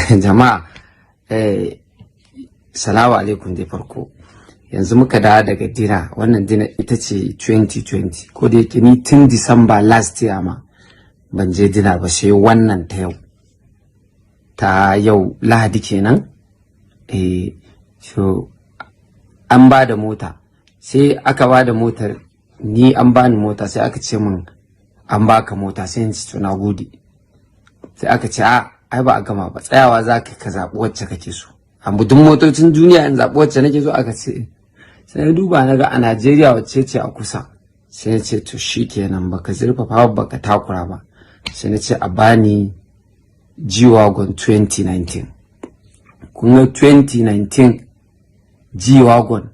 Jama'a, salamu alaikum dai farko. Yanzu muka dawo daga dina, wannan dina ita ce 2020. Ko da yake ni tun December last year ma ban je dina ba, sai wannan ta yau. Ta yau Lahadi kenan. So an ba da mota. Sai aka ba da motar, ni an bani mota, sai aka ce min an baka mota, sai in ci to na gode. Sai aka ce ai ba a gama ba, tsayawa za ka zaɓi wacce kake so. Amma duk motocin duniya in zaɓi wacce nake so, aka ce. Sai na duba na ga a Najeriya wacce ce a kusa. Sai na ce to shikenan, baka zurfafa baka takura ba. Sai na ce a bani G-Wagon 2019. Kun ga 2019 G-Wagon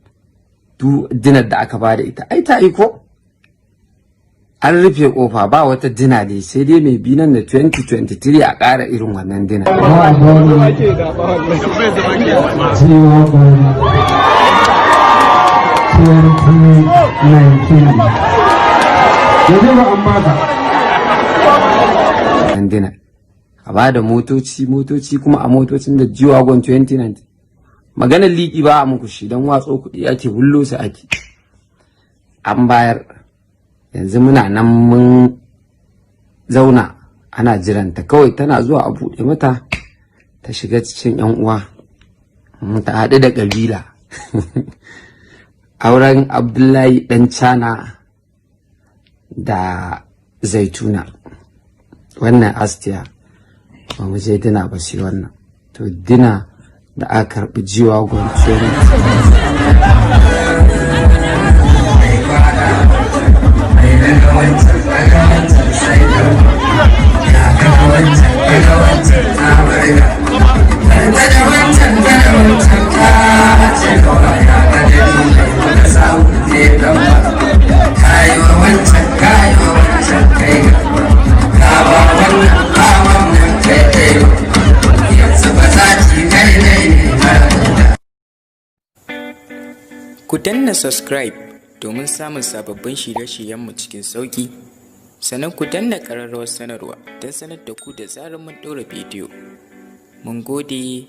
duk dinar da aka bada ita ai ta yi ko? An rufe kofa ba wata dina ne, sai dai mai bi nan da 2023 a ƙara irin wannan dina. Dina a ba da motoci kuma a motocin da G-Wagon 2019 maganar liƙi ba a muku shi, don watso kuɗi ake hullo su ake. An bayar, yanzu muna nan mun zauna ana jiranta, kawai tana zuwa a buɗe mata ta shiga cikin yan uwa ta haɗu da ƙabila. Auren Abdullahi ɗan Cana da Zaituna, wannan Astiya. Ba mu je dina ba sai wannan. To dina da aka karɓi G-Wagon Ku danna subscribe domin samun sababbin shirye-shiryenmu cikin sauƙi, sannan ku danna ƙararrawar sanarwa don sanar da ku da zarar mun ɗora bidiyo. Mun gode.